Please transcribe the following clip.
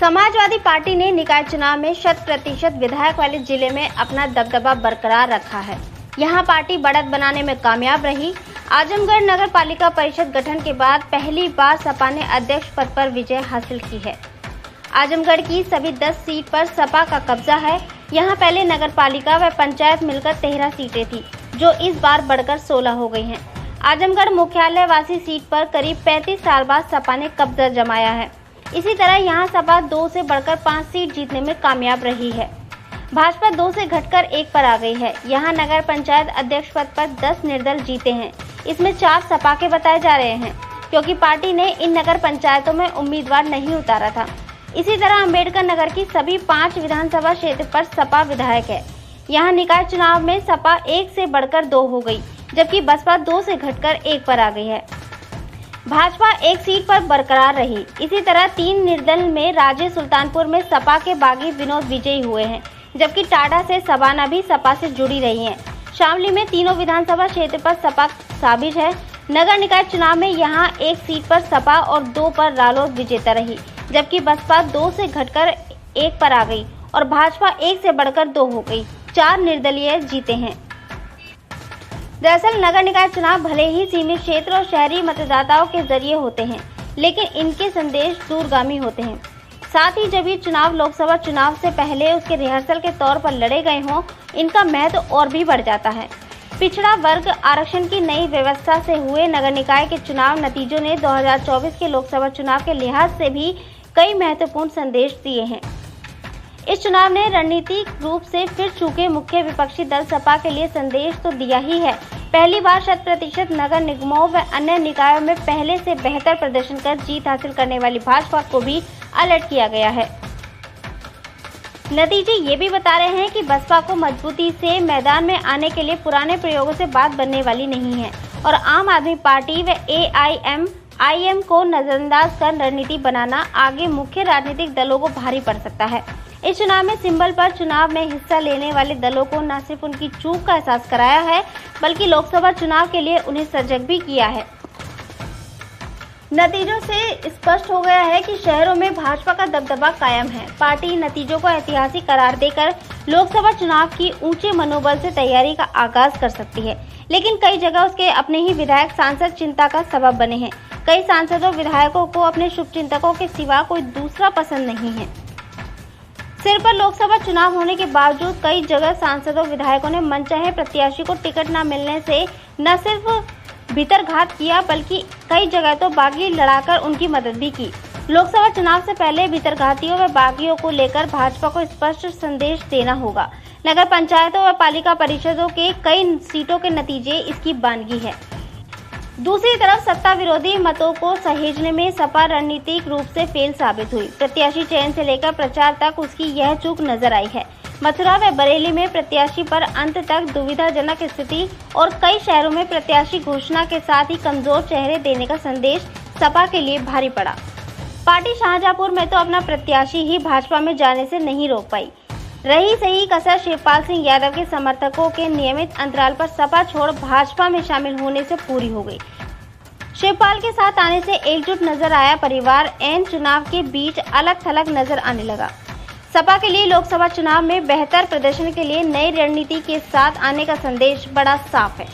Samajwadi party ने निकाय चुनाव में 100% विधायक वाले जिले में अपना दबदबा बरकरार रखा है। यहां पार्टी बढ़त बनाने में कामयाब रही। आजमगढ़ नगर पालिका परिषद गठन के बाद पहली बार सपा ने अध्यक्ष पद पर विजय हासिल की है। आजमगढ़ की सभी 10 सीट पर सपा का कब्जा है। यहां पहले नगर पालिका व पंचायत मिलकर 13 सीटें थी, जो इस बार बढ़कर 16 हो गई हैं। आजमगढ़ मुख्यालय वासी सीट पर करीब 35 साल बाद सपा ने कब्जा जमाया है। इसी तरह यहां सपा 2 से बढ़कर 5 सीट जीतने में कामयाब रही है। भाजपा 2 से घटकर 1 पर आ गई है। यहां नगर पंचायत अध्यक्ष पद पर 10 निर्दल जीते हैं। इसमें 4 सपा के बताए जा रहे हैं, क्योंकि पार्टी ने इन नगर पंचायतों में उम्मीदवार नहीं उतारा था। इसी तरह अम्बेडकर नगर की सभी 5 विधानसभा क्षेत्र पर सपा विधायक है। यहाँ निकाय चुनाव में सपा 1 से बढ़कर 2 हो गई, जबकि बसपा 2 से घटकर 1 पर आ गई है। भाजपा 1 सीट पर बरकरार रही। इसी तरह 3 निर्दल में राजे सुल्तानपुर में सपा के बागी विनोद विजयी हुए हैं, जबकि टाडा से सबाना भी सपा से जुड़ी रही हैं। शामली में तीनों विधानसभा क्षेत्र पर सपा साबिज है। नगर निकाय चुनाव में यहां 1 सीट पर सपा और 2 पर रालोद विजेता रही, जबकि बसपा 2 से घटकर 1 पर आ गई और भाजपा 1 से बढ़कर 2 हो गई। 4 निर्दलीय जीते हैं। दरअसल नगर निकाय चुनाव भले ही सीमित क्षेत्र और शहरी मतदाताओं के जरिए होते हैं, लेकिन इनके संदेश दूरगामी होते हैं। साथ ही जब ये चुनाव लोकसभा चुनाव से पहले उसके रिहर्सल के तौर पर लड़े गए हों, इनका महत्व और भी बढ़ जाता है। पिछड़ा वर्ग आरक्षण की नई व्यवस्था से हुए नगर निकाय के चुनाव नतीजों ने 2024 के लोकसभा चुनाव के लिहाज से भी कई महत्वपूर्ण संदेश दिए हैं। इस चुनाव ने रणनीतिक रूप से फिर चूके मुख्य विपक्षी दल सपा के लिए संदेश तो दिया ही है। पहली बार 100% नगर निगमों व अन्य निकायों में पहले से बेहतर प्रदर्शन कर जीत हासिल करने वाली भाजपा को भी अलर्ट किया गया है। नतीजे ये भी बता रहे हैं कि बसपा को मजबूती से मैदान में आने के लिए पुराने प्रयोगों से बात बनने वाली नहीं है और आम आदमी पार्टी व AIM को नजरअंदाज कर रणनीति बनाना आगे मुख्य राजनीतिक दलों को भारी पड़ सकता है। इस चुनाव में सिंबल पर चुनाव में हिस्सा लेने वाले दलों को न सिर्फ उनकी चूक का एहसास कराया है, बल्कि लोकसभा चुनाव के लिए उन्हें सजग भी किया है। नतीजों से स्पष्ट हो गया है कि शहरों में भाजपा का दबदबा कायम है। पार्टी नतीजों को ऐतिहासिक करार देकर लोकसभा चुनाव की ऊंचे मनोबल से तैयारी का आगाज कर सकती है, लेकिन कई जगह उसके अपने ही विधायक सांसद चिंता का सबब बने हैं। कई सांसदों विधायकों को अपने शुभचिंतकों के सिवा कोई दूसरा पसंद नहीं है। सिर पर लोकसभा चुनाव होने के बावजूद कई जगह सांसदों विधायकों ने मनचाहे प्रत्याशी को टिकट न मिलने से न सिर्फ भीतरघात किया, बल्कि कई जगह तो बागी लड़ाकर उनकी मदद भी की। लोकसभा चुनाव से पहले भीतरघातियों व बागियों को लेकर भाजपा को स्पष्ट संदेश देना होगा। नगर पंचायतों व पालिका परिषदों के कई सीटों के नतीजे इसकी बानगी है। दूसरी तरफ सत्ता विरोधी मतों को सहेजने में सपा रणनीतिक रूप से फेल साबित हुई। प्रत्याशी चयन से लेकर प्रचार तक उसकी यह चूक नजर आई है। मथुरा व बरेली में प्रत्याशी पर अंत तक दुविधाजनक स्थिति और कई शहरों में प्रत्याशी घोषणा के साथ ही कमजोर चेहरे देने का संदेश सपा के लिए भारी पड़ा। पार्टी शाहजहांपुर में तो अपना प्रत्याशी ही भाजपा में जाने से नहीं रोक पाई। रही सही कसर शिवपाल सिंह यादव के समर्थकों के नियमित अंतराल पर सपा छोड़ भाजपा में शामिल होने से पूरी हो गई। शिवपाल के साथ आने से एकजुट नजर आया परिवार ऐन चुनाव के बीच अलग थलग नजर आने लगा। सपा के लिए लोकसभा चुनाव में बेहतर प्रदर्शन के लिए नई रणनीति के साथ आने का संदेश बड़ा साफ है।